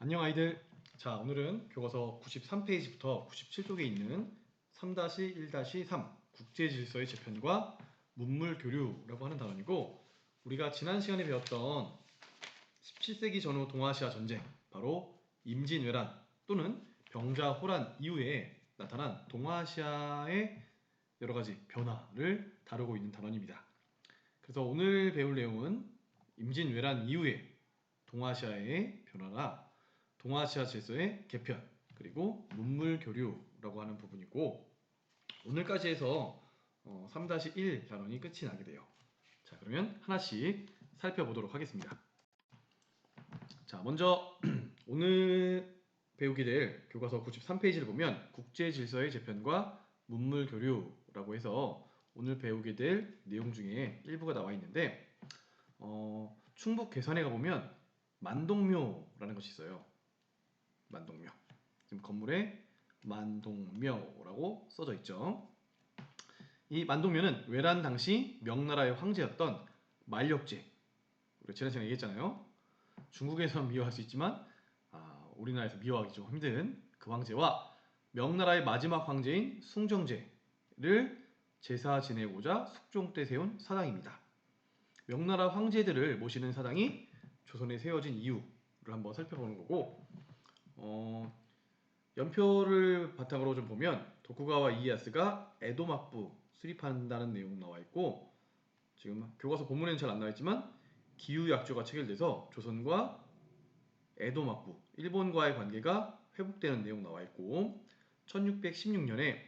안녕 아이들. 자, 오늘은 교과서 93페이지부터 97쪽에 있는 3-1-3 국제질서의 재편과 문물교류라고 하는 단원이고, 우리가 지난 시간에 배웠던 17세기 전후 동아시아 전쟁, 바로 임진왜란 또는 병자호란 이후에 나타난 동아시아의 여러가지 변화를 다루고 있는 단원입니다. 그래서 오늘 배울 내용은 임진왜란 이후에 동아시아의 변화나 동아시아 질서의 개편, 그리고 문물교류라고 하는 부분이고, 오늘까지 해서 3-1 단원이 끝이 나게 돼요. 자, 그러면 하나씩 살펴보도록 하겠습니다. 자, 먼저 오늘 배우게 될 교과서 93페이지를 보면 국제질서의 재편과 문물교류라고 해서 오늘 배우게 될 내용 중에 일부가 나와 있는데, 충북 괴산에 가보면 만동묘라는 것이 있어요. 만동묘. 지금 건물에 만동묘라고 써져 있죠. 이 만동묘는 외란 당시 명나라의 황제였던 만력제, 우리 지난 시간에 얘기했잖아요. 중국에서 미워할 수 있지만 우리나라에서 미워하기 좀 힘든 그 황제와 명나라의 마지막 황제인 숭정제를 제사 지내고자 숙종 때 세운 사당입니다. 명나라 황제들을 모시는 사당이 조선에 세워진 이유를 한번 살펴보는 거고, 연표를 바탕으로 좀 보면 도쿠가와 이에야스가 에도 막부 수립한다는 내용 나와 있고, 지금 교과서 본문에는 잘 안 나와 있지만 기후약조가 체결돼서 조선과 에도 막부 일본과의 관계가 회복되는 내용 나와 있고, 1616년에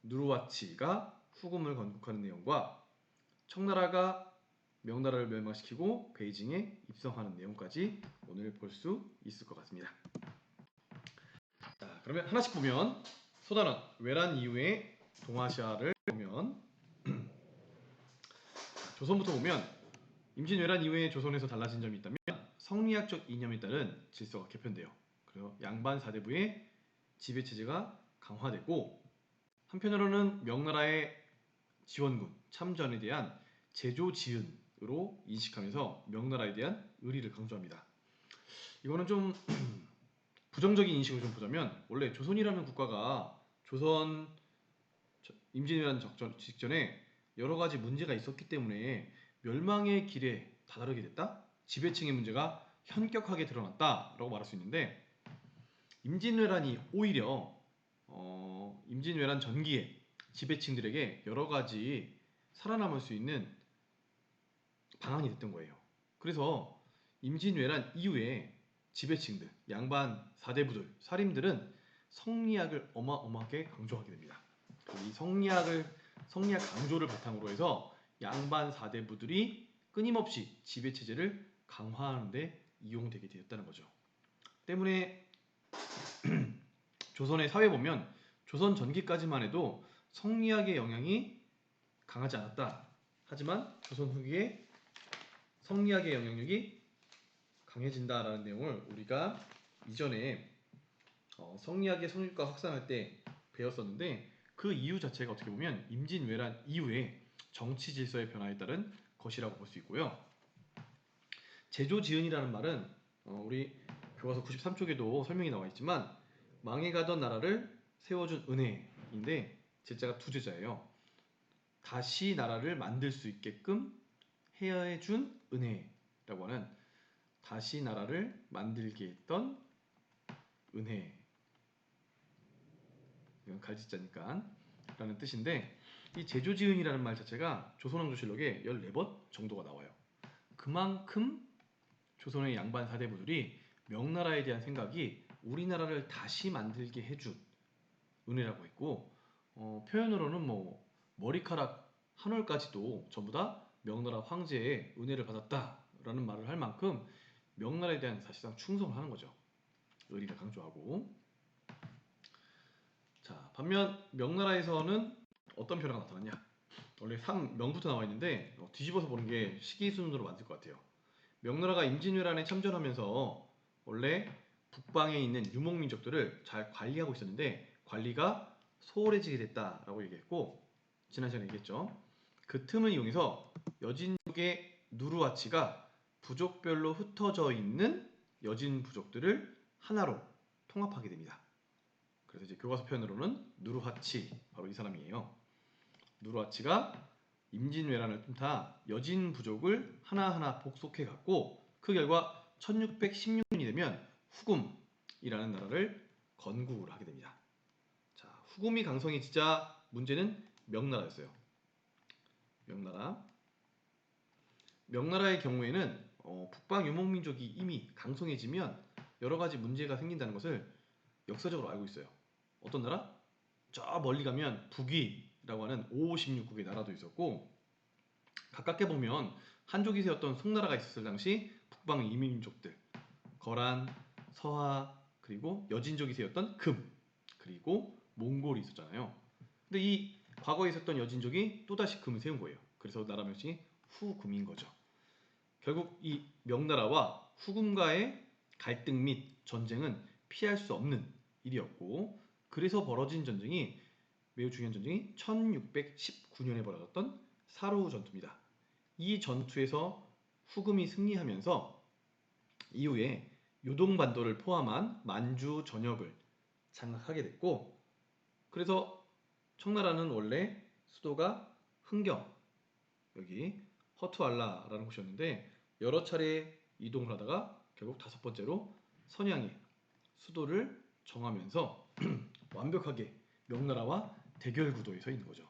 누르와치가 후금을 건국하는 내용과 청나라가 명나라를 멸망시키고 베이징에 입성하는 내용까지 오늘 볼 수 있을 것 같습니다. 자, 그러면 하나씩 보면, 소단원 외란 이후에 동아시아를 보면 조선부터 보면 임진왜란 이후에 조선에서 달라진 점이 있다면 성리학적 이념에 따른 질서가 개편돼요. 그리고 양반 사대부의 지배체제가 강화되고, 한편으로는 명나라의 지원군 참전에 대한 제조지은으로 인식하면서 명나라에 대한 의리를 강조합니다. 이거는 좀 부정적인 인식을 좀 보자면, 원래 조선이라는 국가가 조선 임진왜란 직전에 여러 가지 문제가 있었기 때문에 멸망의 길에 다다르게 됐다? 지배층의 문제가 현격하게 드러났다라고 말할 수 있는데, 임진왜란이 오히려 임진왜란 전기에 지배층들에게 여러 가지 살아남을 수 있는 방안이 됐던 거예요. 그래서 임진왜란 이후에 지배층들, 양반 사대부들, 사림들은 성리학을 어마어마하게 강조하게 됩니다. 이 성리학 강조를 바탕으로 해서 양반 사대부들이 끊임없이 지배체제를 강화하는 데 이용되게 되었다는 거죠. 때문에 조선의 사회 보면 조선 전기까지만 해도 성리학의 영향이 강하지 않았다. 하지만 조선 후기에 성리학의 영향력이 강해진다라는 내용을 우리가 이전에 성리학의 성립과 확산할 때 배웠었는데, 그 이유 자체가 어떻게 보면 임진왜란 이후에 정치 질서의 변화에 따른 것이라고 볼 수 있고요. 제조지은이라는 말은 우리 교과서 93쪽에도 설명이 나와 있지만 망해가던 나라를 세워준 은혜인데, 제자가 두 제자예요. 다시 나라를 만들 수 있게끔 해준 은혜라고 하는, 다시 나라를 만들게 했던 은혜, 이건 갈짓자니까 라는 뜻인데, 이 제조지은이라는 말 자체가 조선왕조실록에 14번 정도가 나와요. 그만큼 조선의 양반 사대부들이 명나라에 대한 생각이 우리나라를 다시 만들게 해준 은혜라고 했고, 표현으로는 머리카락 한 올까지도 전부 다 명나라 황제의 은혜를 받았다라는 말을 할 만큼 명나라에 대한 사실상 충성을 하는 거죠. 의리를 강조하고. 자, 반면 명나라에서는 어떤 변화가 나타났냐? 원래 3명부터 나와 있는데 뒤집어서 보는 게 시기순으로 맞을 것 같아요. 명나라가 임진왜란에 참전하면서 원래 북방에 있는 유목민족들을 잘 관리하고 있었는데 관리가 소홀해지게 됐다라고 얘기했고, 지난 시간에 얘기했죠. 그 틈을 이용해서 여진족의 누르와치가 부족별로 흩어져 있는 여진 부족들을 하나로 통합하게 됩니다. 그래서 이제 교과서 표현으로는 누르하치, 바로 이 사람이에요. 누르하치가 임진왜란을 틈타 여진 부족을 하나하나 복속해 갔고, 그 결과 1616년이 되면 후금이라는 나라를 건국을 하게 됩니다. 자, 후금이 강성해지자 문제는 명나라였어요. 명나라의 경우에는 북방 유목민족이 이미 강성해지면 여러 가지 문제가 생긴다는 것을 역사적으로 알고 있어요. 어떤 나라? 저 멀리 가면 북위라고 하는 5, 16국의 나라도 있었고, 가깝게 보면 한족이 세웠던 송나라가 있었을 당시 북방 이민족들, 거란, 서하, 그리고 여진족이 세웠던 금, 그리고 몽골이 있었잖아요. 근데 이 과거에 있었던 여진족이 또다시 금을 세운 거예요. 그래서 나라 명칭이 후금인 거죠. 결국 이 명나라와 후금과의 갈등 및 전쟁은 피할 수 없는 일이었고, 그래서 벌어진 전쟁이, 매우 중요한 전쟁이 1619년에 벌어졌던 사루 전투입니다. 이 전투에서 후금이 승리하면서 이후에 요동반도를 포함한 만주 전역을 장악하게 됐고, 그래서 청나라는 원래 수도가 흥경, 여기 허투알라라는 곳이었는데 여러 차례 이동을 하다가 결국 다섯 번째로 선양에 수도를 정하면서 완벽하게 명나라와 대결 구도에 서 있는 거죠.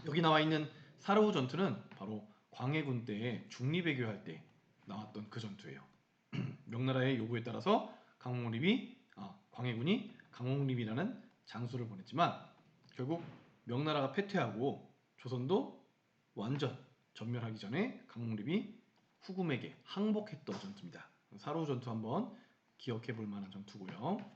여기 나와 있는 사르후 전투는 바로 광해군 때 중리배교할 때 나왔던 그 전투예요. 명나라의 요구에 따라서 광해군이 강홍립이라는 장수를 보냈지만 결국 명나라가 패퇴하고 조선도 완전 전멸하기 전에 강홍립이 후금에게 항복했던 전투입니다. 사르후 전투 한번 기억해 볼 만한 전투고요.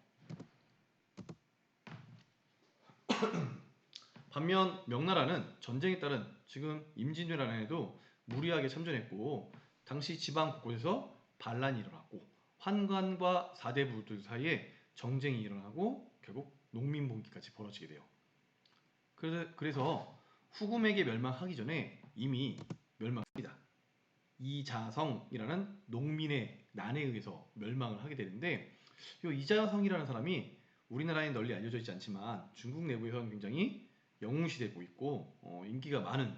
반면 명나라는 전쟁에 따른 지금 임진왜란에도 무리하게 참전했고, 당시 지방 곳곳에서 반란이 일어났고, 환관과 사대부들 사이에 정쟁이 일어나고 결국 농민봉기까지 벌어지게 돼요. 그래서 후금에게 멸망하기 전에 이미 멸망합니다. 이자성이라는 농민의 난에 의해서 멸망을 하게 되는데, 이 이자성이라는 사람이 우리나라에 널리 알려져 있지 않지만 중국 내부에서는 굉장히 영웅시되고 있고 인기가 많은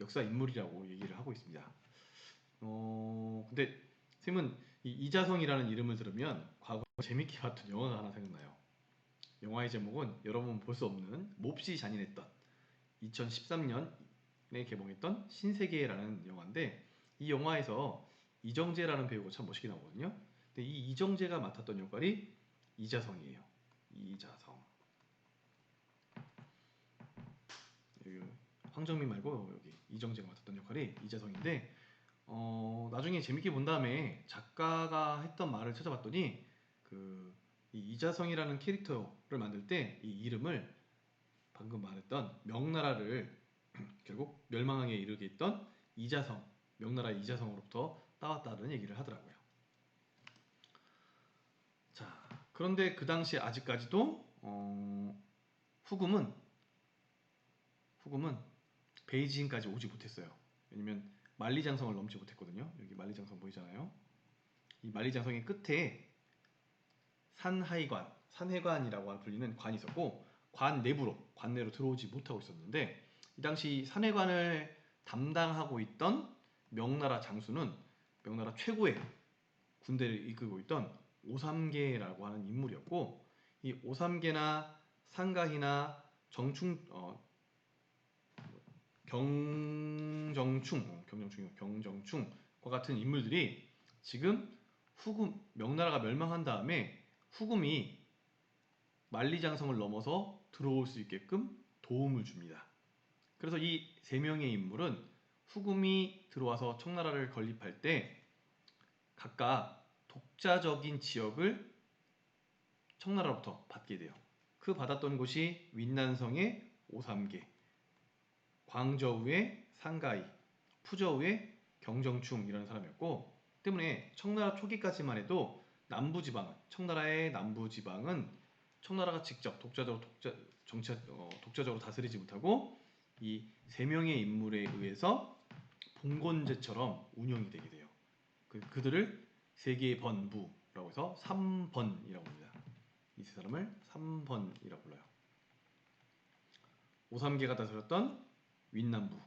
역사 인물이라고 얘기를 하고 있습니다. 근데 쌤은 이 이자성이라는 이름을 들으면 과거 재밌게 봤던 영화가 하나 생각나요. 영화의 제목은 여러분 볼 수 없는 몹시 잔인했던 2013년에 개봉했던 신세계라는 영화인데, 이 영화에서 이정재라는 배우가 참 멋있게 나오거든요. 근데 이 이정재가 맡았던 역할이 이자성이에요. 이자성. 여기 황정민 말고 여기 이정재가 맡았던 역할이 이자성인데, 나중에 재밌게 본 다음에 작가가 했던 말을 찾아봤더니 이 이자성이라는 캐릭터를 만들 때 이 이름을 방금 말했던 명나라를 결국 멸망하게 이르게 했던 이자성, 명나라 이자성으로부터 따왔다는 얘기를 하더라고요. 자, 그런데 그 당시 아직까지도 후금은 베이징까지 오지 못했어요. 왜냐면 만리장성을 넘지 못했거든요. 여기 만리장성 보이잖아요. 이 만리장성의 끝에 산해관이라고 불리는 관이 있었고, 관내로 들어오지 못하고 있었는데, 이 당시 산해관을 담당하고 있던 명나라 장수는 명나라 최고의 군대를 이끌고 있던 오삼계라고 하는 인물이었고, 이 오삼계나 상가희나 경정충과 같은 인물들이 지금 명나라가 멸망한 다음에 후금이 만리장성을 넘어서 들어올 수 있게끔 도움을 줍니다. 그래서 이 세 명의 인물은 후금이 들어와서 청나라를 건립할 때 각각 독자적인 지역을 청나라로부터 받게 돼요. 그 받았던 곳이 윈난성의 오삼계, 광저우의 상가이, 푸저우의 경정충이라는 사람이었고, 때문에 청나라 초기까지만 해도 청나라의 남부지방은 청나라가 직접 독자적으로 다스리지 못하고 이 세 명의 인물에 의해서 봉건제처럼 운영이 되게 돼요. 그들을 세계의 번부라고 해서 3번이라고 합니다. 이 세 사람을 3번이라고 불러요. 오삼계가 다스렸던 윈남부,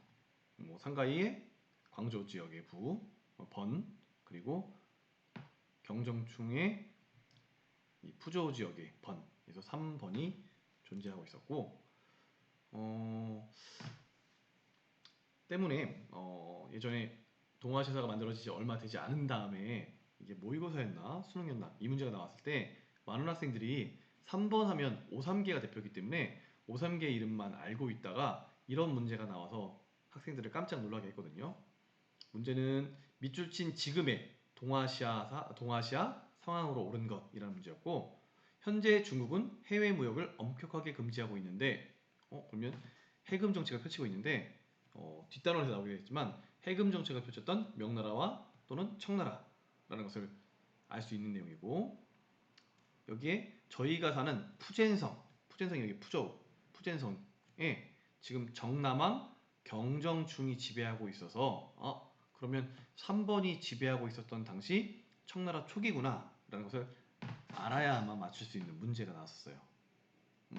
상가이의 광조 지역의 부, 번, 그리고 경정충의 이 푸조 지역의 번, 그래서 3번이 존재하고 있었고, 때문에 예전에 동아시아사가 만들어지지 얼마 되지 않은 다음에 이게 모의고사였나 수능이었나 이 문제가 나왔을 때 많은 학생들이 3번 하면 오삼계가 대표이기 때문에 오삼계 이름만 알고 있다가 이런 문제가 나와서 학생들을 깜짝 놀라게 했거든요. 문제는 밑줄 친 지금의 동아시아 상황으로 옳은 것이라는 문제였고, 현재 중국은 해외 무역을 엄격하게 금지하고 있는데, 그러면 해금 정책을 펼치고 있는데, 뒷단원에서 나오겠지만 해금 정책을 펼쳤던 명나라와 또는 청나라라는 것을 알 수 있는 내용이고, 여기에 저희가 사는 푸젠성이 여기 푸젠성에 지금 정남왕 경정충이 지배하고 있어서 그러면 3번이 지배하고 있었던 당시 청나라 초기구나 라는 것을 알아야만 맞출 수 있는 문제가 나왔었어요.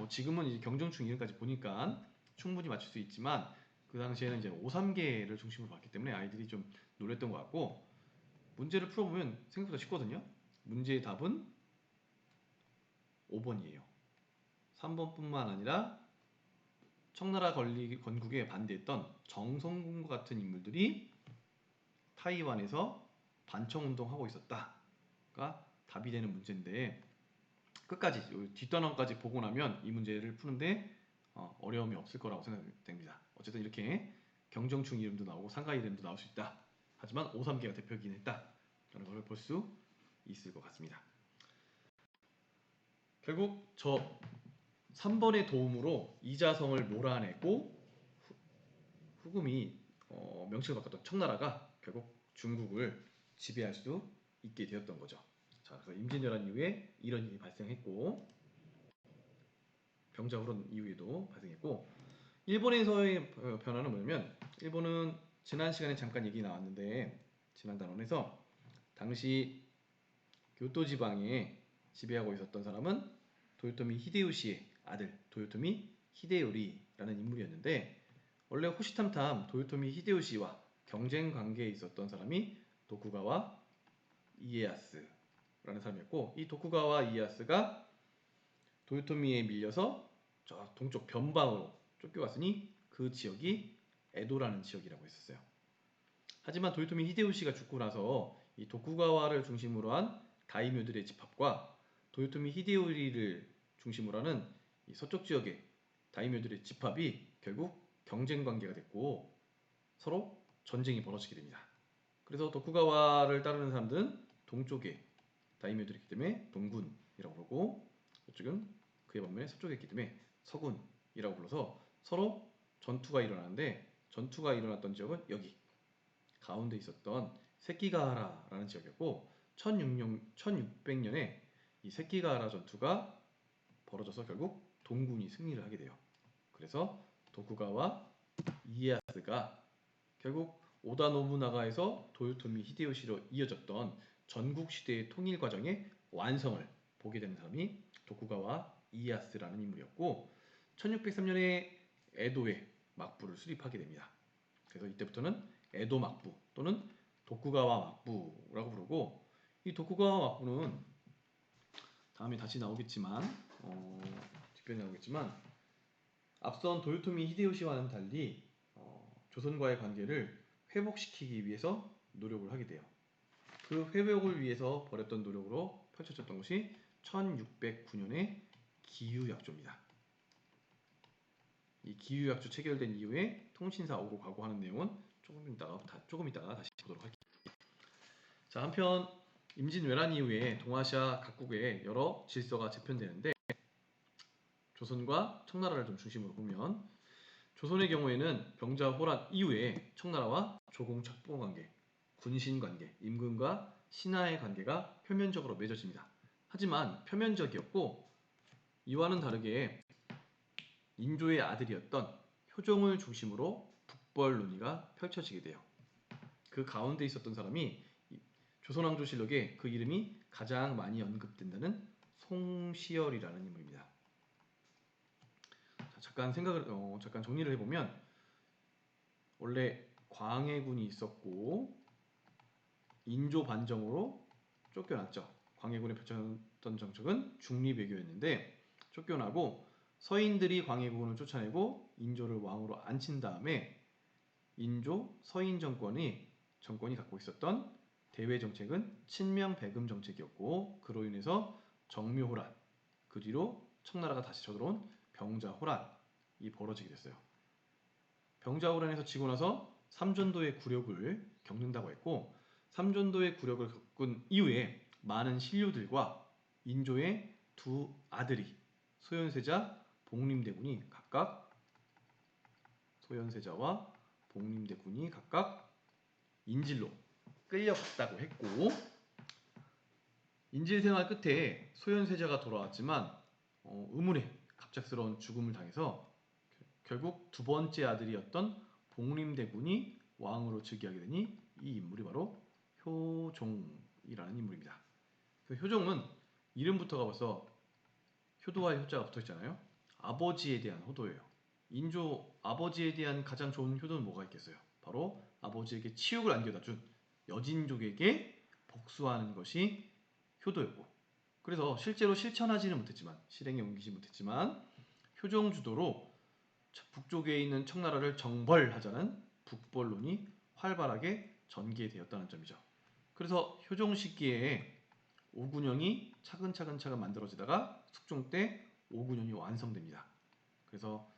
지금은 이제 경정충 이름까지 보니까 충분히 맞출 수 있지만 그 당시에는 이제 오삼계를 중심으로 봤기 때문에 아이들이 좀 놀랬던 것 같고, 문제를 풀어보면 생각보다 쉽거든요. 문제의 답은 5번이에요. 3번뿐만 아니라 청나라 건국에 반대했던 정성군과 같은 인물들이 타이완에서 반청운동하고 있었다가 답이 되는 문제인데, 끝까지 뒷단원까지 보고 나면 이 문제를 푸는데 어려움이 없을 거라고 생각됩니다. 어쨌든 이렇게 경정충 이름도 나오고 상가 이름도 나올 수 있다. 하지만 오삼계가 대표이긴 했다 라는 걸 볼 수 있을 것 같습니다. 결국 저 3번의 도움으로 이자성을 몰아내고 후금이 명칭을 바꿨던 청나라가 결국 중국을 지배할 수 있게 되었던 거죠. 자, 그래서 임진왜란 이후에 이런 일이 발생했고, 병자호란 이후에도 발생했고, 일본에서의 변화는 뭐냐면, 일본은 지난 시간에 잠깐 얘기 나왔는데 지난 단원에서 당시 교토 지방에 지배하고 있었던 사람은 도요토미 히데요시의 아들 도요토미 히데요리라는 인물이었는데, 원래 호시탐탐 도요토미 히데요시와 경쟁 관계에 있었던 사람이 도쿠가와 이에야스라는 사람이었고, 이 도쿠가와 이에야스가 도요토미에 밀려서 저 동쪽 변방으로 쫓겨갔으니 그 지역이 에도라는 지역이라고 했었어요. 하지만 도요토미 히데요시가 죽고 나서 이 도쿠가와를 중심으로 한 다이묘들의 집합과 도요토미 히데요리를 중심으로 하는 이 서쪽 지역의 다이묘들의 집합이 결국 경쟁 관계가 됐고 서로 전쟁이 벌어지게 됩니다. 그래서 도쿠가와를 따르는 사람들은 동쪽의 다이묘들이기 때문에 동군이라고 부르고, 이쪽은 그에 반면에 서쪽에 있기 때문에 서군이라고 불러서 서로 전투가 일어나는데, 전투가 일어났던 지역은 여기 가운데 있었던 세키가하라라는 지역이었고, 1600년에 이 세키가하라 전투가 벌어져서 결국 동군이 승리를 하게 돼요. 그래서 도쿠가와 이에야스가 결국 오다 노부나가에서 도요토미 히데요시로 이어졌던 전국 시대의 통일 과정의 완성을 보게 되는 사람이 도쿠가와 이에야스라는 인물이었고, 1603년에 에도의 막부를 수립하게 됩니다. 그래서 이때부터는 에도 막부 또는 도쿠가와 막부라고 부르고, 이 도쿠가와 막부는 다음에 다시 나오겠지만 뒷편에 나오겠지만 앞선 도요토미 히데요시와는 달리 조선과의 관계를 회복시키기 위해서 노력을 하게 돼요. 그 회복을 위해서 벌였던 노력으로 펼쳐졌던 것이 1609년의 기유약조입니다. 이 기유약조 체결된 이후에 통신사 오고 가고 하는 내용은 조금 이따가 다시 보도록 할게요. 자, 한편 임진왜란 이후에 동아시아 각국에 여러 질서가 재편되는데, 조선과 청나라를 좀 중심으로 보면 조선의 경우에는 병자호란 이후에 청나라와 조공-첩보 관계, 군신 관계, 임금과 신하의 관계가 표면적으로 맺어집니다. 하지만 표면적이었고, 이와는 다르게 인조의 아들이었던 효종을 중심으로 북벌 논의가 펼쳐지게 돼요. 그 가운데 있었던 사람이 조선왕조실록에 그 이름이 가장 많이 언급된다는 송시열이라는 인물입니다. 자, 잠깐 정리를 해보면 원래 광해군이 있었고 인조 반정으로 쫓겨났죠. 광해군의 펼쳤던 정책은 중립외교였는데 쫓겨나고 서인들이 광해군을 쫓아내고 인조를 왕으로 앉힌 다음에 인조 서인 정권이 갖고 있었던 대외 정책은 친명 배금 정책이었고 그로 인해서 정묘호란, 그 뒤로 청나라가 다시 쳐들어온 병자호란이 벌어지게 됐어요. 병자호란에서 지고 나서 삼전도의 굴욕을 겪는다고 했고 삼전도의 굴욕을 겪은 이후에 많은 신료들과 인조의 두 아들이 소현세자, 복림대군이 각각 소현세자와 복림대군이 각각 인질로 끌려갔다고 했고 인질 생활 끝에 소현세자가 돌아왔지만 의문의 갑작스러운 죽음을 당해서 결국 두 번째 아들이었던 복림대군이 왕으로 즉위하게 되니 이 인물이 바로 효종이라는 인물입니다. 그 효종은 이름부터가 벌써 효도와 효자가 붙어있잖아요. 아버지에 대한 효도예요. 인조 아버지에 대한 가장 좋은 효도는 뭐가 있겠어요? 바로 아버지에게 치욕을 안겨다 준 여진족에게 복수하는 것이 효도였고 그래서 실제로 실천하지는 못했지만 실행에 옮기지 못했지만 효종 주도로 북쪽에 있는 청나라를 정벌하자는 북벌론이 활발하게 전개되었다는 점이죠. 그래서 효종 시기에 오군영이 차근차근 만들어지다가 숙종 때 오군영이 완성됩니다. 그래서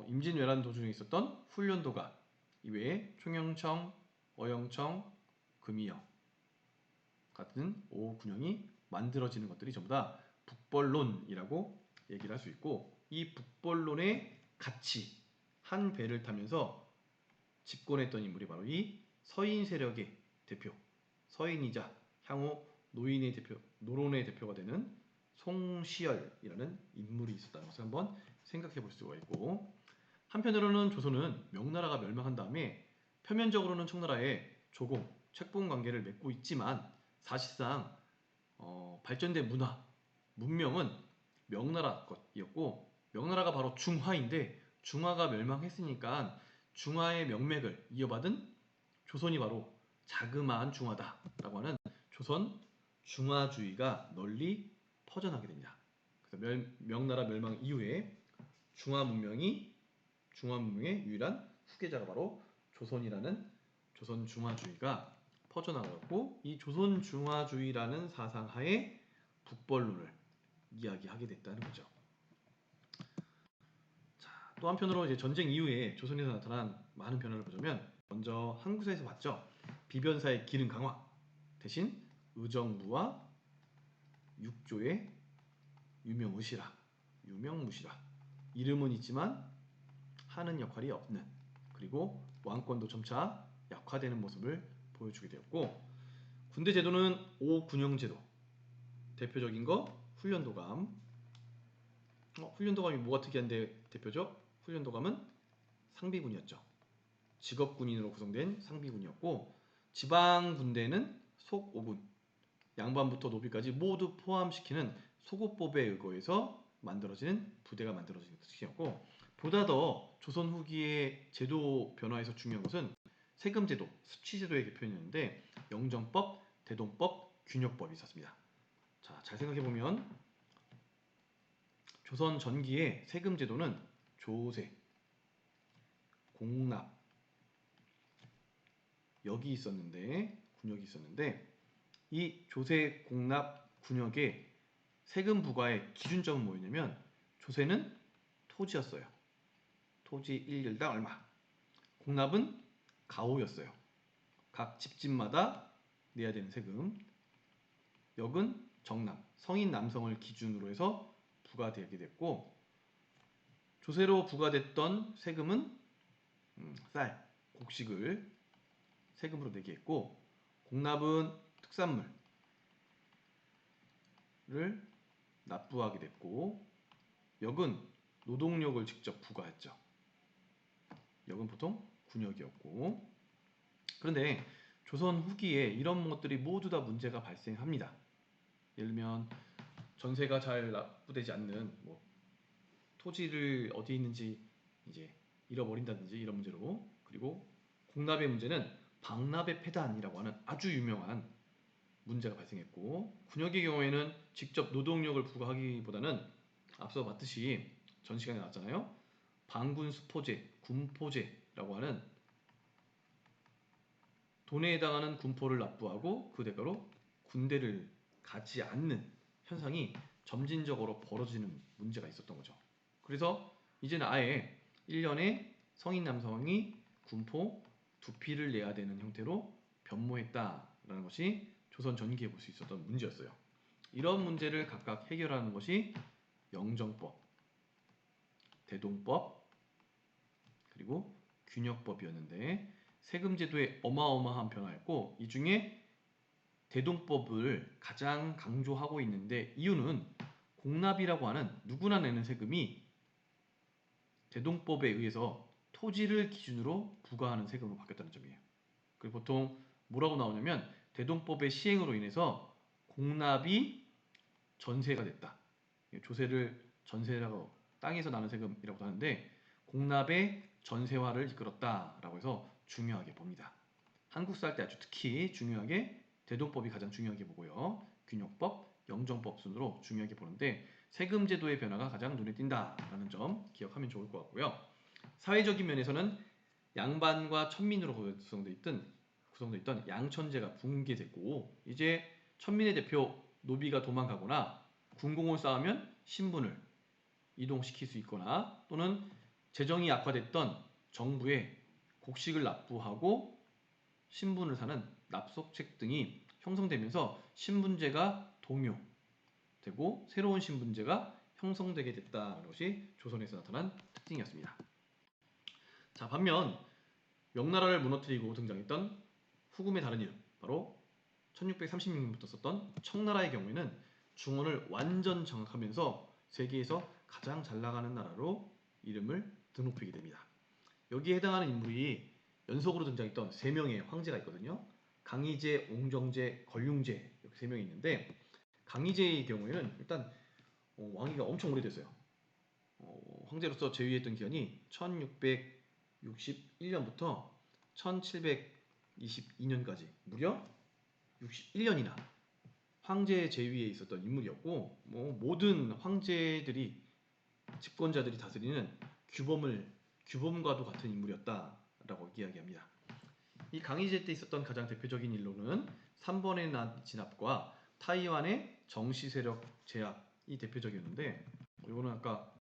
임진왜란 도중에 있었던 훈련도가 이외에 총영청, 어영청, 금이영 같은 오군영이 만들어지는 것들이 전부 다 북벌론이라고 얘기를 할 수 있고 이 북벌론의 같이 한 배를 타면서 집권했던 인물이 바로 이 서인 세력의 대표, 서인이자 향후 노론의 대표가 되는 송시열이라는 인물이 있었다는 것을 한번 생각해 볼 수가 있고 한편으로는 조선은 명나라가 멸망한 다음에 표면적으로는 청나라에 조공, 책봉 관계를 맺고 있지만 사실상 발전된 문명은 명나라 것이었고 명나라가 바로 중화인데 중화가 멸망했으니까 중화의 명맥을 이어받은 조선이 바로 자그마한 중화다라고 하는 조선 중화주의가 널리 퍼져나게 됩니다. 그래서 명나라 멸망 이후에 중화 문명의 유일한 후계자가 바로 조선이라는 조선 중화주의가 퍼져나갔고 이 조선 중화주의라는 사상하에 북벌론을 이야기하게 됐다는 거죠. 자, 또 한편으로 이제 전쟁 이후에 조선에서 나타난 많은 변화를 보자면 먼저 한국사에서 봤죠. 비변사의 기능 강화 대신 의정부와 육조의 유명무시라 이름은 있지만 하는 역할이 없는 그리고 왕권도 점차 약화되는 모습을 보여주게 되었고 군대 제도는 오군영제도 대표적인 거 훈련도감 훈련도감이 뭐가 특이한데 대표죠? 훈련도감은 상비군이었죠. 직업군인으로 구성된 상비군이었고 지방 군대는 속오군 양반부터 노비까지 모두 포함시키는 소고법에 의거해서 만들어지는 부대가 만들어지는 것이었고 보다 더 조선 후기의 제도 변화에서 중요한 것은 세금제도, 수치제도의 개편이었는데 영정법, 대동법, 균역법이 있었습니다. 자, 잘 생각해보면 조선 전기의 세금제도는 조세, 공납, 역이 있었는데 군역이 있었는데 이 조세, 공납, 군역의 세금 부과의 기준점은 뭐였냐면 조세는 토지였어요. 토지 1일당 얼마. 공납은 가오였어요. 각 집집마다 내야 되는 세금. 역은 정남, 성인 남성을 기준으로 해서 부과되게 됐고 조세로 부과됐던 세금은 쌀, 곡식을 세금으로 내게 했고 공납은 특산물을 납부하게 됐고 역은 노동력을 직접 부과했죠. 역은 보통 군역이었고 그런데 조선 후기에 이런 것들이 모두 다 문제가 발생합니다. 예를 들면 전세가 잘 납부되지 않는 토지를 어디 있는지 이제 잃어버린다든지 이런 문제로, 그리고 공납의 문제는 방납의 폐단이라고 하는 아주 유명한 문제가 발생했고, 군역의 경우에는 직접 노동력을 부과하기보다는 앞서 봤듯이 전 시간에 나왔잖아요. 방군수포제, 군포제라고 하는 돈에 해당하는 군포를 납부하고 그 대가로 군대를 가지 않는 현상이 점진적으로 벌어지는 문제가 있었던 거죠. 그래서 이제는 아예 1년에 성인 남성이 군포 2피를 내야 되는 형태로 변모했다라는 것이 조선 전기에 볼 수 있었던 문제였어요. 이런 문제를 각각 해결하는 것이 영정법, 대동법, 그리고 균역법이었는데, 세금제도에 어마어마한 변화였고, 이 중에 대동법을 가장 강조하고 있는데, 이유는 공납이라고 하는 누구나 내는 세금이 대동법에 의해서 토지를 기준으로 부과하는 세금으로 바뀌었다는 점이에요. 그리고 보통 뭐라고 나오냐면, 대동법의 시행으로 인해서 공납이 전세가 됐다. 조세를 전세라고, 땅에서 나는 세금이라고 하는데, 공납의 전세화를 이끌었다라고 해서 중요하게 봅니다. 한국 살 때 아주 특히 중요하게 대동법이 가장 중요하게 보고요. 균역법, 영정법 순으로 중요하게 보는데, 세금 제도의 변화가 가장 눈에 띈다라는 점 기억하면 좋을 것 같고요. 사회적인 면에서는 양반과 천민으로 구성되어 있던 양천제가 붕괴됐고, 이제 천민의 대표 노비가 도망가거나 군공을 쌓으면 신분을 이동시킬 수 있거나, 또는 재정이 악화됐던 정부에 곡식을 납부하고 신분을 사는 납속책 등이 형성되면서 신분제가 동요되고 새로운 신분제가 형성되게 됐다는 것이 조선에서 나타난 특징이었습니다. 자, 반면 명나라를 무너뜨리고 등장했던 후금의 다른 이름, 바로 1636년부터 썼던 청나라의 경우에는 중원을 완전 장악하면서 세계에서 가장 잘 나가는 나라로 이름을 드높이게 됩니다. 여기에 해당하는 인물이 연속으로 등장했던 3명의 황제가 있거든요. 강희제, 옹정제, 걸륭제, 이렇게 3명이 있는데, 강희제의 경우에는 일단 왕위가 엄청 오래됐어요. 황제로서 재위했던 기간이 1661년부터 1722년까지 무려 61년이나 황제 재위에 있었던 인물이었고, 모든 황제들이, 집권자들이 다스리는 규범과도 같은 인물이었다라고 이야기합니다. 이 강희제 때 있었던 가장 대표적인 일로는 3번의 난 진압과 타이완의 정시 세력 제압이 대표적이었는데, 이거는 아까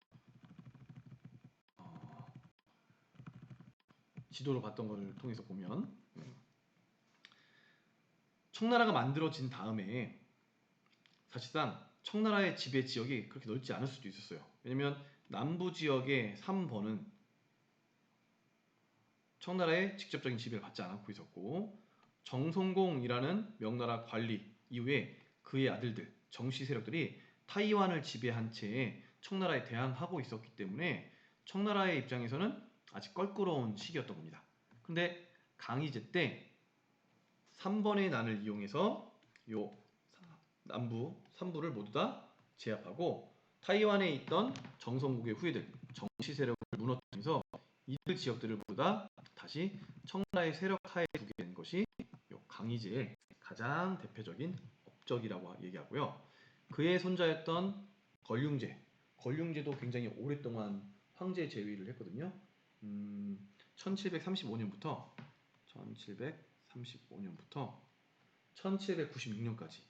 지도로 봤던 것을 통해서 보면, 청나라가 만들어진 다음에 사실상 청나라의 지배 지역이 그렇게 넓지 않을 수도 있었어요. 왜냐면 남부 지역의 3번은 청나라의 직접적인 지배를 받지 않고 있었고, 정성공이라는 명나라 관리 이후에 그의 아들들, 정시 세력들이 타이완을 지배한 채 청나라에 대항하고 있었기 때문에 청나라의 입장에서는 아직 껄끄러운 시기였던 겁니다. 근데 강희제 때 3번의 난을 이용해서 요 남부 3부를 모두 다 제압하고, 타이완에 있던 정성국의 후예들, 정시 세력을 무너뜨리면서 이들 지역들을 모두 다 다시 청나라의 세력 하에 두게 된 것이 요 강희제의 가장 대표적인 업적이라고 얘기하고요. 그의 손자였던 걸륭제도 굉장히 오랫동안 황제 재위를 했거든요. 1735년부터 1796년까지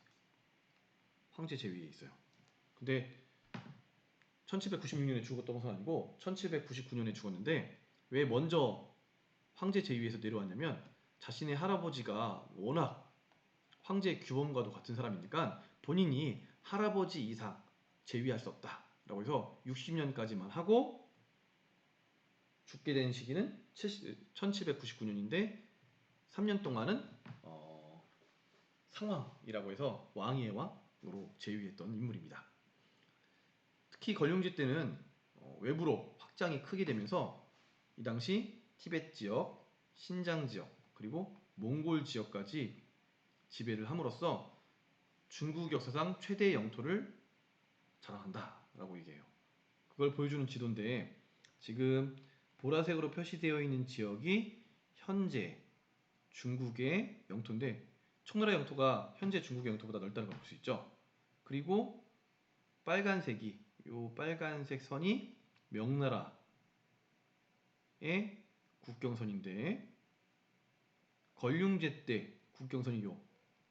황제 재위에 있어요. 근데 1796년에 죽었던 것은 아니고 1799년에 죽었는데, 왜 먼저 황제 재위에서 내려왔냐면, 자신의 할아버지가 워낙 황제 규범과도 같은 사람이니까 본인이 할아버지 이상 재위할 수 없다라고 해서 60년까지만 하고, 죽게 된 시기는 1799년인데 3년 동안은 상왕이라고 해서 왕의 왕으로 재위했던 인물입니다. 특히 걸륭제 때는 외부로 확장이 크게 되면서 이 당시 티벳 지역, 신장 지역, 그리고 몽골 지역까지 지배를 함으로써 중국 역사상 최대 영토를 자랑한다라고 얘기해요. 그걸 보여주는 지도인데 지금 보라색으로 표시되어 있는 지역이 현재 중국의 영토인데 청나라 영토가 현재 중국의 영토보다 넓다는 걸 볼 수 있죠. 그리고 빨간색이 요 빨간색 선이 명나라의 국경선인데 걸륭제 때 국경선이 요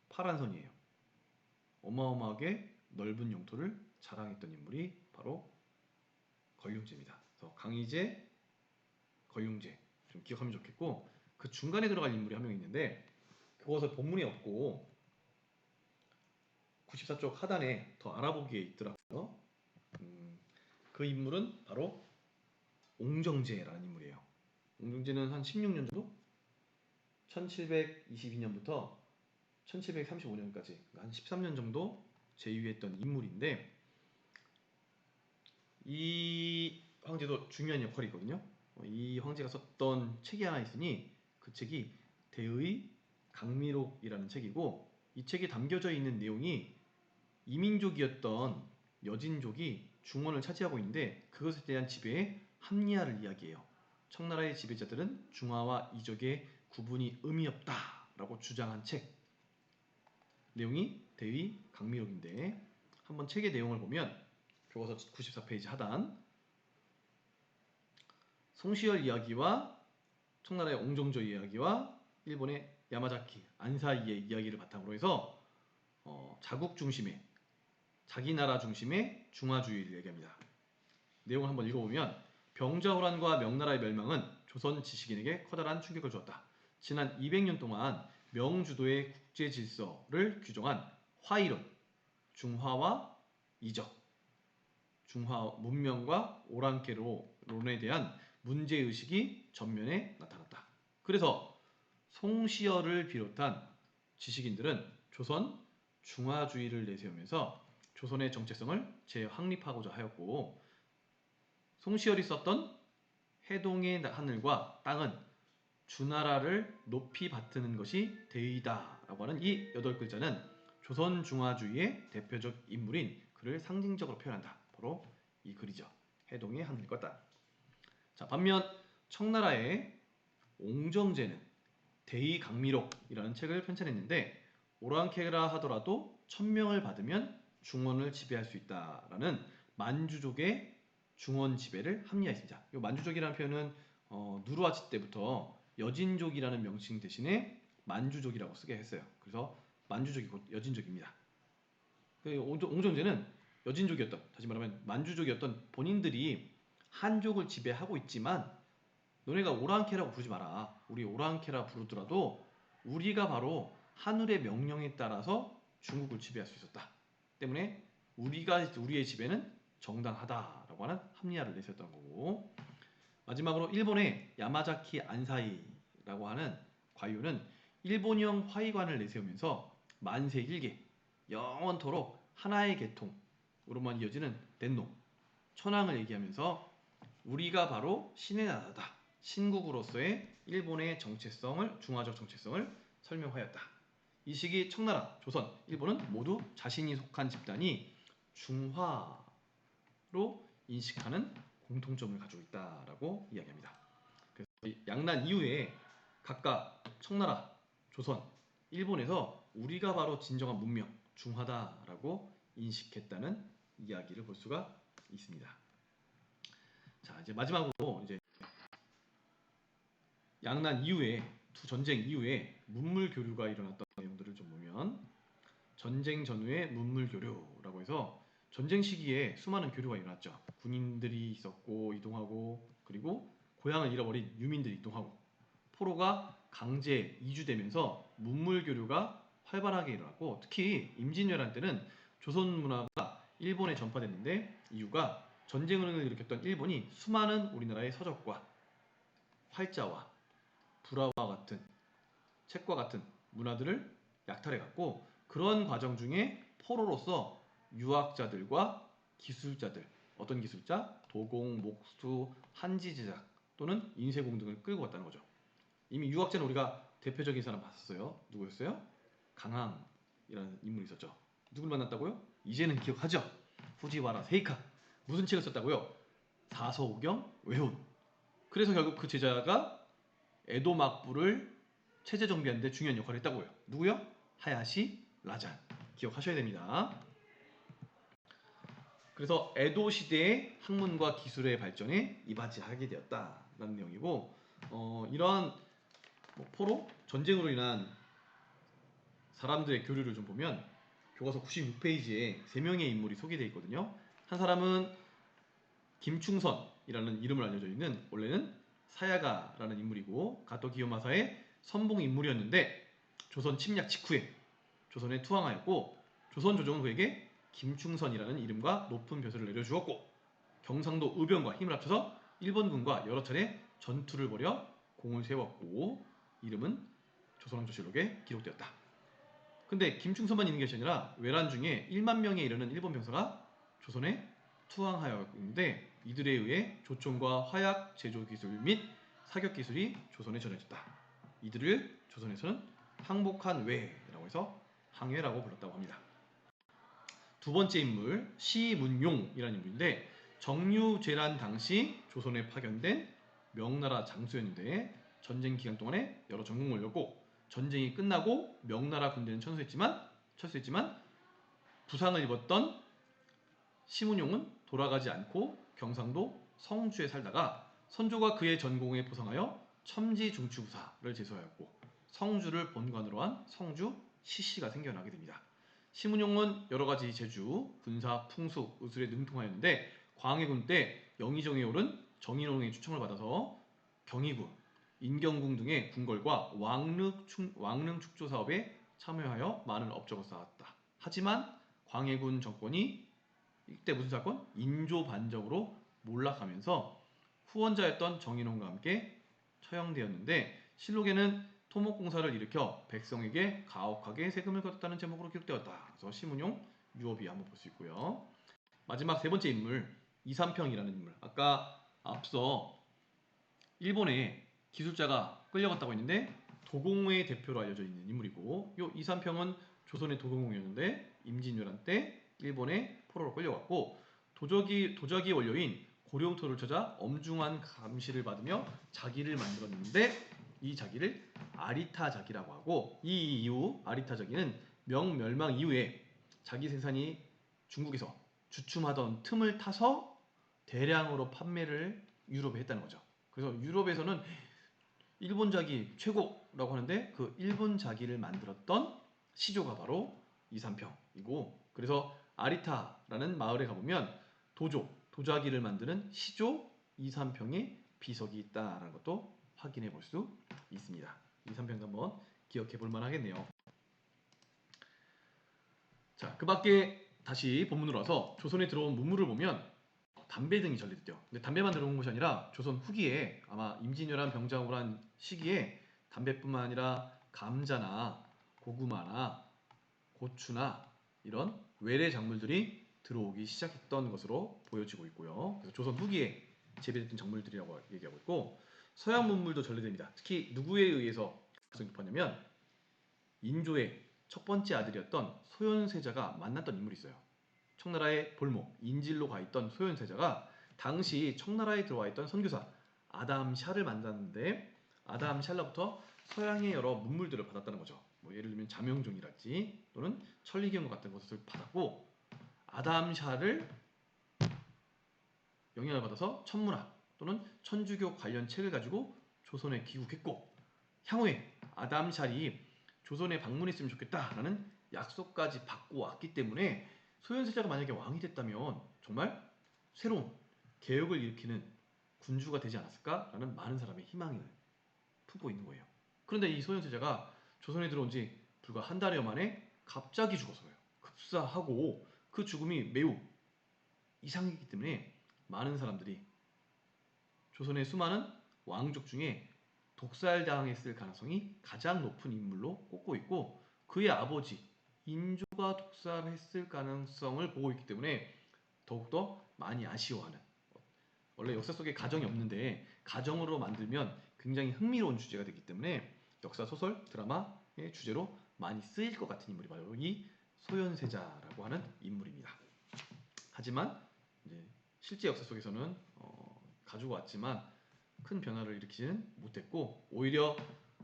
파란 선이에요. 어마어마하게 넓은 영토를 자랑했던 인물이 바로 걸륭제입니다. 그래서 강희제, 걸륭제 좀 기억하면 좋겠고 그 중간에 들어갈 인물이 한 명 있는데 그것은 본문이 없고 94쪽 하단에 더 알아보기에 있더라고요. 그 인물은 바로 옹정제라는 인물이에요. 옹정제는 한 16년 정도? 1722년부터 1735년까지 한 13년 정도 제위했던 인물인데 이 황제도 중요한 역할이 있거든요. 이 황제가 썼던 책이 하나 있으니 그 책이 대의 강미록이라는 책이고 이 책에 담겨져 있는 내용이 이민족이었던 여진족이 중원을 차지하고 있는데 그것에 대한 지배의 합리화를 이야기해요. 청나라의 지배자들은 중화와 이족의 구분이 의미 없다라고 주장한 책 내용이 대의 강미록인데 한번 책의 내용을 보면 교과서 94페이지 하단 송시열 이야기와 청나라의 옹정조 이야기와 일본의 야마자키 안사이의 이야기를 바탕으로 해서 자국 중심의 자기 나라 중심의 중화주의를 얘기합니다. 내용을 한번 읽어보면 병자호란과 명나라의 멸망은 조선 지식인에게 커다란 충격을 주었다. 지난 200년 동안 명주도의 국제 질서를 규정한 화이론, 중화와 이적, 중화 문명과 오랑캐론에 대한 문제의식이 전면에 나타났다. 그래서 송시열을 비롯한 지식인들은 조선 중화주의를 내세우면서 조선의 정체성을 재확립하고자 하였고 송시열이 썼던 해동의 하늘과 땅은 주나라를 높이 받드는 것이 대의다라고 하는 이 8글자는 조선 중화주의의 대표적 인물인 그를 상징적으로 표현한다. 바로 이 글이죠. 해동의 하늘과 땅. 자, 반면 청나라의 옹정제는 대의강미록이라는 책을 편찬했는데 오랑캐라 하더라도 천명을 받으면 중원을 지배할 수 있다라는 만주족의 중원 지배를 합리화했습니다. 이 만주족이라는 표현은 누르하치 때부터 여진족이라는 명칭 대신에 만주족이라고 쓰게 했어요. 그래서 만주족이 곧 여진족입니다. 옹정제는 여진족이었던, 다시 말하면 만주족이었던 본인들이 한족을 지배하고 있지만 너네가 오랑캐라고 부르지 마라. 우리 오랑캐라 부르더라도 우리가 바로 하늘의 명령에 따라서 중국을 지배할 수 있었다. 때문에 우리의 지배는 정당하다라고 하는 합리화를 내세웠던 거고 마지막으로 일본의 야마자키 안사이라고 하는 관료는 일본형 화의관을 내세우면서 만세 일계 영원토록 하나의 계통으로만 이어지는 덴노 천황을 얘기하면서 우리가 바로 신의 나라다. 신국으로서의 일본의 정체성을 중화적 정체성을 설명하였다. 이 시기 청나라, 조선, 일본은 모두 자신이 속한 집단이 중화로 인식하는 공통점을 가지고 있다라고 이야기합니다. 그래서 양난 이후에 각각 청나라, 조선, 일본에서 우리가 바로 진정한 문명, 중화다라고 인식했다는 이야기를 볼 수가 있습니다. 자, 이제 마지막으로 이제 양난 이후에 두 전쟁 이후에 문물 교류가 일어났던 내용들을 좀 보면 전쟁 전후의 문물 교류라고 해서 전쟁 시기에 수많은 교류가 일어났죠. 군인들이 있었고 이동하고 그리고 고향을 잃어버린 유민들이 이동하고 포로가 강제 이주되면서 문물 교류가 활발하게 일어났고 특히 임진왜란 때는 조선 문화가 일본에 전파됐는데 이유가 전쟁을 일으켰던 일본이 수많은 우리나라의 서적과 활자와 불화와 같은 책과 같은 문화들을 약탈해갔고 그런 과정 중에 포로로서 유학자들과 기술자들 어떤 기술자? 도공, 목수, 한지 제작 또는 인쇄공 등을 끌고 갔다는 거죠. 이미 유학자는 우리가 대표적인 사람 봤었어요. 누구였어요? 강항이라는 인물이 있었죠. 누굴 만났다고요? 이제는 기억하죠. 후지와라 세이카. 무슨 책을 썼다고요? 사서오경 외혼. 그래서 결국 그 제자가 에도 막부를 체제 정비하는 데 중요한 역할을 했다고요. 누구요? 하야시 라잔. 기억하셔야 됩니다. 그래서 에도 시대의 학문과 기술의 발전에 이바지하게 되었다라는 내용이고, 이러한 포로 전쟁으로 인한 사람들의 교류를 좀 보면 교과서 96페이지에 3명의 인물이 소개되어 있거든요. 한 사람은 김충선이라는 이름을 알려져 있는 원래는 사야가라는 인물이고 가토 기요마사의 선봉 인물이었는데 조선 침략 직후에 조선에 투항하였고 조선 조정은 그에게 김충선이라는 이름과 높은 벼슬을 내려주었고 경상도 의병과 힘을 합쳐서 일본군과 여러 차례 전투를 벌여 공을 세웠고 이름은 조선왕조실록에 기록되었다. 근데 김충선만 있는 것이 아니라 외란 중에 1만 명에 이르는 일본 병사가 조선에 투항하였는데 이들에 의해 조총과 화약 제조 기술 및 사격 기술이 조선에 전해졌다. 이들을 조선에서는 항복한 외라고 해서 항해라고 불렀다고 합니다. 두 번째 인물 시문용이라는 인물인데 정유재란 당시 조선에 파견된 명나라 장수였는데 전쟁 기간 동안에 여러 전공을 올렸고 전쟁이 끝나고 명나라 군대는 철수했지만 부상을 입었던 시문용은 돌아가지 않고 경상도 성주에 살다가 선조가 그의 전공에 포상하여 첨지중추부사를 제소하였고 성주를 본관으로 한 성주 시시가 생겨나게 됩니다. 시문용은 여러가지 제주, 군사, 풍수, 의술에 능통하였는데 광해군 때 영의정에 오른 정인홍의 추청을 받아서 경희군, 인경궁 등의 궁궐과 왕릉 축조 사업에 참여하여 많은 업적을 쌓았다. 하지만 광해군 정권이 이때 무슨 사건? 인조 반정으로 몰락하면서 후원자였던 정인홍과 함께 처형되었는데 실록에는 토목공사를 일으켜 백성에게 가혹하게 세금을 걷었다는 제목으로 기록되었다. 그래서 시문용 유업이 한번 볼 수 있고요. 마지막 세 번째 인물 이삼평이라는 인물. 아까 앞서 일본의 기술자가 끌려갔다고 했는데 도공의 대표로 알려져 있는 인물이고 이 이삼평은 조선의 도공이었는데 임진왜란 때 일본의 포로로 끌려갔고 도자기 원료인 고령토를 찾아 엄중한 감시를 받으며 자기를 만들었는데 이 자기를 아리타 자기라고 하고 이 이후 아리타 자기는 명멸망 이후에 자기 생산이 중국에서 주춤하던 틈을 타서 대량으로 판매를 유럽에 했다는 거죠. 그래서 유럽에서는 일본 자기 최고라고 하는데 그 일본 자기를 만들었던 시조가 바로 이삼평이고 그래서 아리타라는 마을에 가보면 도자기를 만드는 시조 이삼평의 비석이 있다는 것도 확인해 볼 수 있습니다. 이삼평도 한번 기억해 볼 만하겠네요. 자, 그 밖에 다시 본문으로 와서 조선에 들어온 문물을 보면 담배 등이 전래됐대요. 근데 담배만 들어온 것이 아니라 조선 후기에 아마 임진왜란 병작을 한 시기에 담배뿐만 아니라 감자나 고구마나 고추나 이런 외래 작물들이 들어오기 시작했던 것으로 보여지고 있고요. 그래서 조선 후기에 재배됐던 작물들이라고 얘기하고 있고 서양 문물도 전래됩니다. 특히 누구에 의해서 깊었냐면 인조의 첫 번째 아들이었던 소현세자가 만났던 인물이 있어요. 청나라의 볼목 인질로 가 있던 소현세자가 당시 청나라에 들어와 있던 선교사 아담 샤를 만났는데 아담 샬로부터 서양의 여러 문물들을 받았다는 거죠. 뭐 예를 들면 자명종이랄지 또는 천리경 같은 것을 받았고 아담 샤를 영향을 받아서 천문학 또는 천주교 관련 책을 가지고 조선에 귀국했고 향후에 아담 샬이 조선에 방문했으면 좋겠다라는 약속까지 받고 왔기 때문에 소현세자가 만약에 왕이 됐다면 정말 새로운 개혁을 일으키는 군주가 되지 않았을까라는 많은 사람의 희망을 품고 있는 거예요. 그런데 이 소현세자가 조선에 들어온 지 불과 한 달여 만에 갑자기 죽었어요. 급사하고 그 죽음이 매우 이상했기 때문에 많은 사람들이 조선의 수많은 왕족 중에 독살당했을 가능성이 가장 높은 인물로 꼽고 있고 그의 아버지 인조가 독살했을 가능성을 보고 있기 때문에 더욱더 많이 아쉬워하는 원래 역사 속에 가정이 없는데 가정으로 만들면 굉장히 흥미로운 주제가 되기 때문에 역사 소설, 드라마의 주제로 많이 쓰일 것 같은 인물이 바로 이 소현세자라고 하는 인물입니다. 하지만 이제 실제 역사 속에서는 가지고 왔지만 큰 변화를 일으키지는 못했고 오히려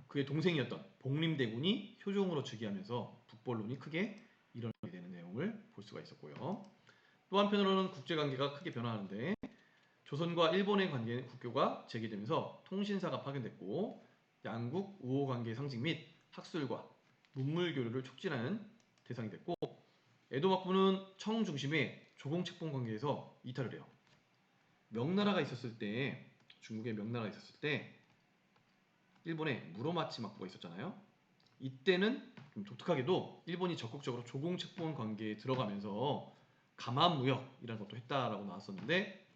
그의 동생이었던 복림대군이 효종으로 즉위하면서 북벌론이 크게 일어나게 되는 내용을 볼 수가 있었고요. 또 한편으로는 국제관계가 크게 변화하는데 조선과 일본의 관계 국교가 재개되면서 통신사가 파견됐고 양국 우호 관계의 상징 및 학술과 문물 교류를 촉진하는 대상이 됐고 에도 막부는 청 중심의 조공책봉 관계에서 이탈을 해요. 명나라가 있었을 때 중국의 명나라가 있었을 때 일본에 무로마치 막부가 있었잖아요. 이때는 좀 독특하게도 일본이 적극적으로 조공책봉 관계에 들어가면서 감합무역이라는 것도 했다라고 나왔었는데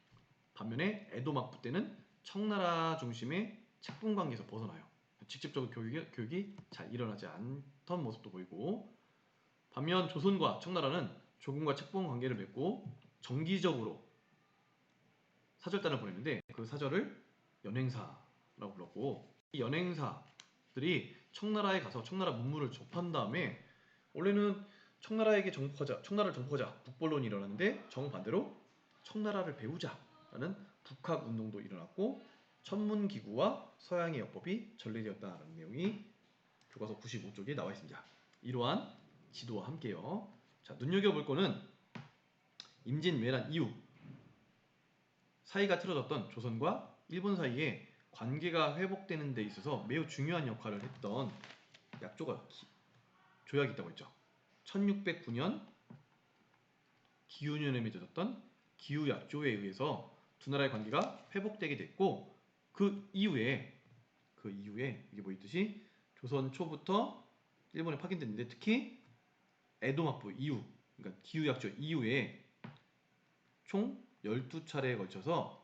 반면에 에도 막부 때는 청나라 중심의 책봉 관계에서 벗어나요. 직접적으로 교육이 잘 일어나지 않던 모습도 보이고 반면 조선과 청나라는 조공과 책봉 관계를 맺고 정기적으로 사절단을 보냈는데 그 사절을 연행사라고 불렀고 이 연행사들이 청나라에 가서 청나라 문물을 접한 다음에 원래는 청나라에게 청나라를 정복하자 북벌론이 일어났는데 정반대로 청나라를 배우자라는 북학운동도 일어났고 천문기구와 서양의 역법이 전래되었다는 내용이 교과서 95쪽에 나와 있습니다. 이러한 지도와 함께요. 자, 눈여겨볼 거는 임진왜란 이후 사이가 틀어졌던 조선과 일본 사이에 관계가 회복되는 데 있어서 매우 중요한 역할을 했던 조약이 있다고 했죠. 1609년 기후년에 맺어졌던 기후약조에 의해서 두 나라의 관계가 회복되게 됐고 그 이후에 이게 뭐 있듯이 조선 초부터 일본에 파견됐는데 특히 에도 막부 이후 그러니까 기후약조 이후에 총 12차례에 걸쳐서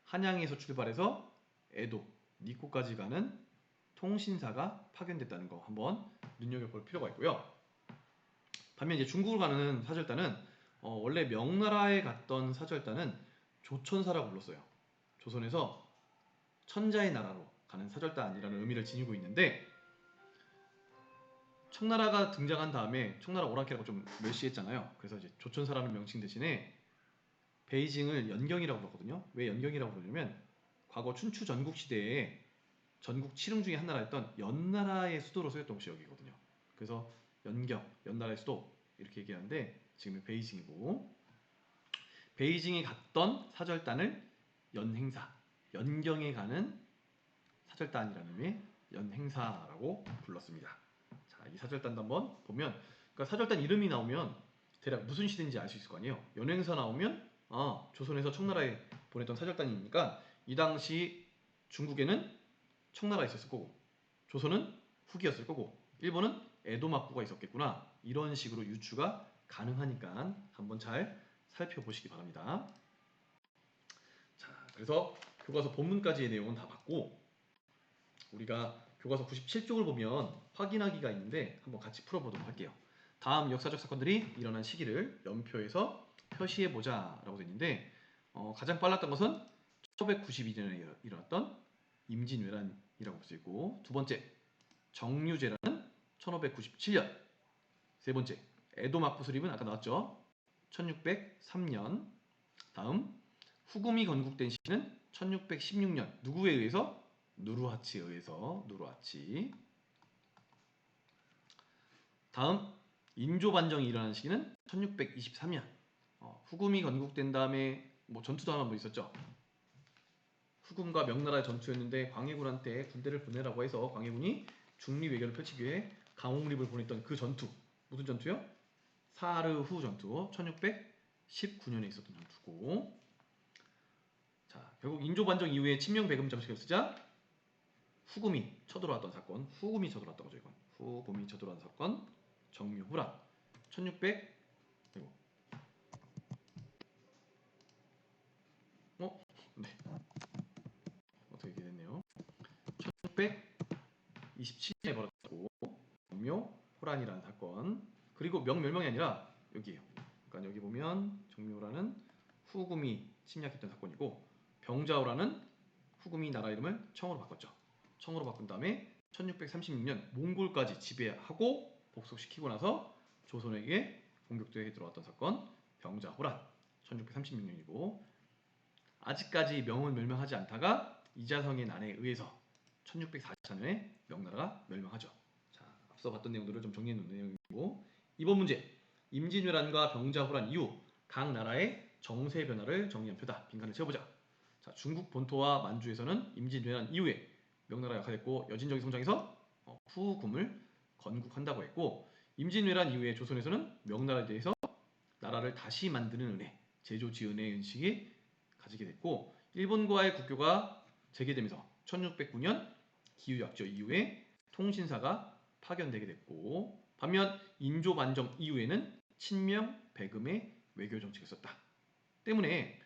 한양에서 출발해서 에도, 니코까지 가는 통신사가 파견됐다는 거 한번 눈여겨볼 필요가 있고요. 반면 이제 중국을 가는 사절단은 원래 명나라에 갔던 사절단은 조천사라고 불렀어요. 조선에서 천자의 나라로 가는 사절단이라는 의미를 지니고 있는데 청나라가 등장한 다음에 청나라 오랑캐라고 좀 멸시했잖아요. 그래서 이제 조천사라는 명칭 대신에 베이징을 연경이라고 부르거든요. 왜 연경이라고 부르냐면 과거 춘추 전국 시대에 전국 7흥 중에 한 나라였던 연나라의 수도로 쓰였던 곳이 여기거든요. 그래서 연경, 연나라의 수도 이렇게 얘기하는데 지금은 베이징이고 베이징에 갔던 사절단을 연행사, 연경에 가는 사절단이라는 의미의 연행사라고 불렀습니다. 자, 이 사절단도 한번 보면 그러니까 사절단 이름이 나오면 대략 무슨 시대인지 알 수 있을 거 아니에요. 연행사 나오면 조선에서 청나라에 보냈던 사절단이니까 이 당시 중국에는 청나라가 있었을 거고 조선은 후기였을 거고 일본은 에도 막부가 있었겠구나 이런 식으로 유추가 가능하니까 한번 잘 살펴보시기 바랍니다. 자, 그래서 교과서 본문까지의 내용은 다 봤고 우리가 교과서 97쪽을 보면 확인하기가 있는데 한번 같이 풀어보도록 할게요. 다음 역사적 사건들이 일어난 시기를 연표에서 표시해보자 라고 되어 있는데 가장 빨랐던 것은 1592년에 일어났던 임진왜란이라고 볼 수 있고 두 번째 정류재란은 1597년 세 번째 에도 막부 수립은 아까 나왔죠. 1603년 다음 후금이 건국된 시기는 1616년 누구에 의해서? 누르하치에 의해서 누르하치 다음 인조 반정이 일어난 시기는 1623년 후금이 건국된 다음에 뭐 전투도 하나 뭐 있었죠. 후금과 명나라의 전투였는데 광해군한테 군대를 보내라고 해서 광해군이 중리 외교를 펼치기 위해 강홍립을 보냈던 그 전투 무슨 전투요? 사르후 전투 1619년에 있었던 전투고 자 결국 인조 반정 이후에 친명배금 정책을 쓰자 후금이 쳐들어왔던 사건 후금이 쳐들어왔던 거죠 이건 후금이 쳐들어왔던 사건 정묘후란 1600 그리고 네 어떻게 됐네요 1627년에 벌어졌고 정묘호란이라는 사건 그리고 명멸망이 아니라 여기에요 그러니까 여기 보면 정묘호란은 후금이 침략했던 사건이고 병자호란은 후금이 나라 이름을 청으로 바꿨죠 청으로 바꾼 다음에 1636년 몽골까지 지배하고 복속시키고 나서 조선에게 공격적에 들어왔던 사건 병자호란 1636년이고 아직까지 명은 멸망하지 않다가 이자성의 난에 의해서 1644년에 명나라가 멸망하죠. 자, 앞서 봤던 내용들을 좀 정리해 놓은 내용이고 이번 문제 임진왜란과 병자호란 이후 각 나라의 정세 변화를 정리한 표다. 빈칸을 채워보자. 자, 중국 본토와 만주에서는 임진왜란 이후에 명나라가 약화됐고 여진족이 성장해서 후금을 건국한다고 했고 임진왜란 이후에 조선에서는 명나라에 대해서 나라를 다시 만드는 은혜, 제조지은의 의식이 가지게 됐고 일본과의 국교가 재개되면서 1609년 기후약조 이후에 통신사가 파견되게 됐고 반면 인조반정 이후에는 친명, 배금의 외교 정책을 썼다. 때문에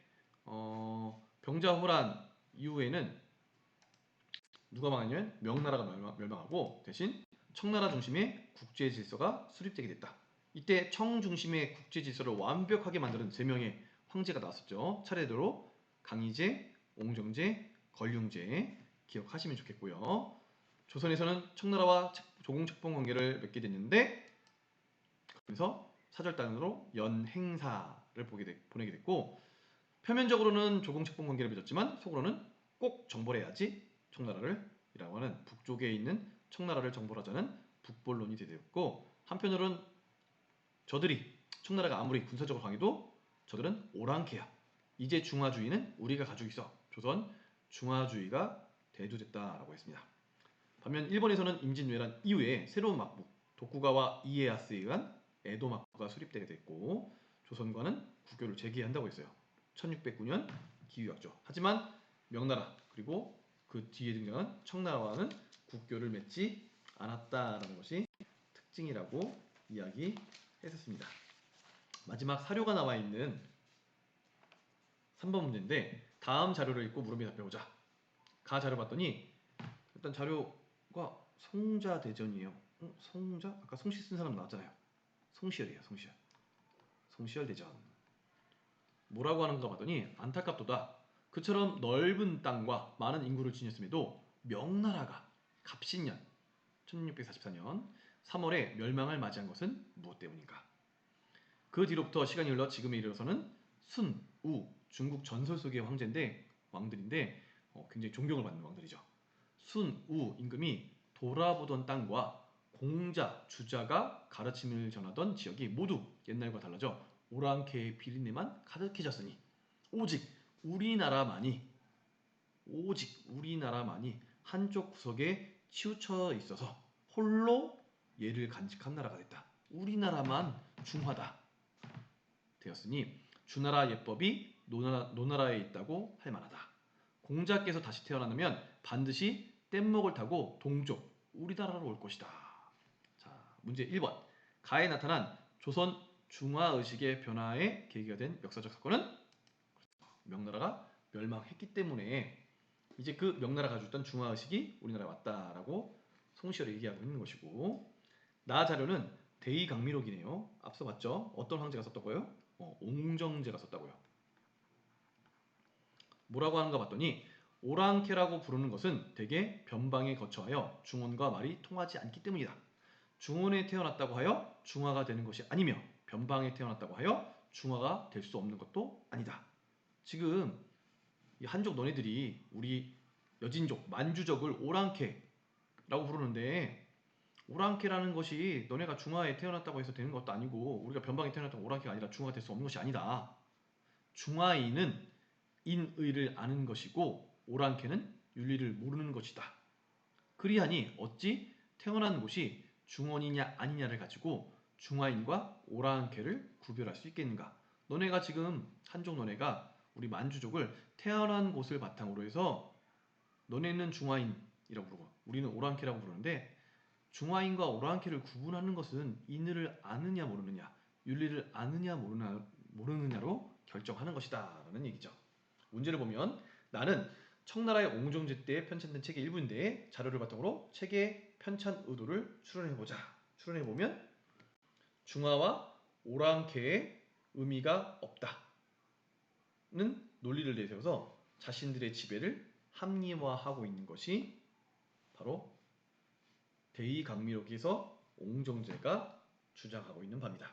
병자호란 이후에는 누가 망하냐면 명나라가 멸망하고 대신 청나라 중심의 국제 질서가 수립되게 됐다. 이때 청 중심의 국제 질서를 완벽하게 만드는 3명의 황제가 나왔었죠. 차례대로 강희제, 옹정제, 걸륭제 기억하시면 좋겠고요. 조선에서는 청나라와 조공척봉 관계를 맺게 됐는데 그래서 사절단으로 연행사를 보내게 됐고 표면적으로는 조공척봉 관계를 맺었지만 속으로는 꼭 정벌해야지 청나라를 이라고 하는 북쪽에 있는 청나라를 정벌하자는 북벌론이 되었고 한편으로는 저들이 청나라가 아무리 군사적으로 강해도 저들은 오랑캐야. 이제 중화주의는 우리가 가지고 있어. 조선 중화주의가 대두됐다라고 했습니다. 반면 일본에서는 임진왜란 이후에 새로운 막부 도쿠가와 이에야스에 의한 에도 막부가 수립되게 됐고 조선과는 국교를 재개한다고 했어요. 1609년 기후약조. 하지만 명나라 그리고 그 뒤에 등장한 청나라와는 국교를 맺지 않았다라는 것이 특징이라고 이야기했었습니다. 마지막 사료가 나와 있는 3번 문제인데 다음 자료를 읽고 물음에 답해보자. 가 자료 봤더니 일단 자료가 송자대전이에요. 송자? 아까 송시 쓴 사람 나왔잖아요. 송시열이에요. 송시열. 송시열 대전. 뭐라고 하는가 봤더니 안타깝도다. 그처럼 넓은 땅과 많은 인구를 지녔음에도 명나라가 갑신년 1644년 3월에 멸망을 맞이한 것은 무엇 때문인가? 그 뒤로부터 시간이 흘러 지금에 이르러서는 순, 우, 중국 전설 속의 왕들인데 굉장히 존경을 받는 왕들이죠. 순, 우 임금이 돌아보던 땅과 공자, 주자가 가르침을 전하던 지역이 모두 옛날과 달라져 오랑캐의 비린내만 가득해졌으니 오직 우리나라만이 한쪽 구석에 치우쳐 있어서 홀로 얘를 간직한 나라가 됐다. 우리나라만 중화다 되었으니 주나라 예법이 노나라에 있다고 할 만하다. 공자께서 다시 태어난다면 반드시 뗏목을 타고 동쪽 우리나라로 올 것이다. 자, 문제 1번. 가에 나타난 조선 중화의식의 변화의 계기가 된 역사적 사건은 명나라가 멸망했기 때문에 이제 그 명나라가 가지고 있던 중화의식이 우리나라에 왔다라고 송시열이 얘기하고 있는 것이고 나 자료는 대의강미록이네요. 앞서 봤죠? 어떤 황제가 썼다고요? 옹정제가 썼다고요. 뭐라고 하는가 봤더니 오랑캐라고 부르는 것은 대개 변방에 거처하여 중원과 말이 통하지 않기 때문이다. 중원에 태어났다고 하여 중화가 되는 것이 아니며 변방에 태어났다고 하여 중화가 될 수 없는 것도 아니다. 지금 이 한족 너네들이 우리 여진족, 만주족을 오랑캐라고 부르는데 오랑캐라는 것이 너네가 중화에 태어났다고 해서 되는 것도 아니고 우리가 변방에 태어났다고 오랑캐가 아니라 중화가 될 수 없는 것이 아니다. 중화인은 인의를 아는 것이고 오랑캐는 윤리를 모르는 것이다. 그리하니 어찌 태어난 곳이 중원이냐 아니냐를 가지고 중화인과 오랑캐를 구별할 수 있겠는가? 너네가 지금 한족 너네가 우리 만주족을 태어난 곳을 바탕으로 해서 너네는 중화인이라고 부르고 우리는 오랑캐라고 부르는데 중화인과 오랑캐를 구분하는 것은 인의를 아느냐 모르느냐, 윤리를 아느냐 모르느냐로 결정하는 것이다 라는 얘기죠. 문제를 보면 나는 청나라의 옹정제 때 편찬된 책의 일부인데 자료를 바탕으로 책의 편찬 의도를 추론해보자. 추론해보면 중화와 오랑캐의 의미가 없다는 논리를 내세워서 자신들의 지배를 합리화하고 있는 것이 바로 대의강미록에서 옹정제가 주장하고 있는 바입니다.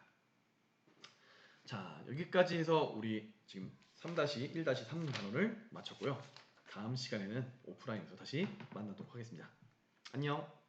자, 여기까지 해서 우리 지금 3-1-3 단원을 마쳤고요. 다음 시간에는 오프라인에서 다시 만나도록 하겠습니다. 안녕.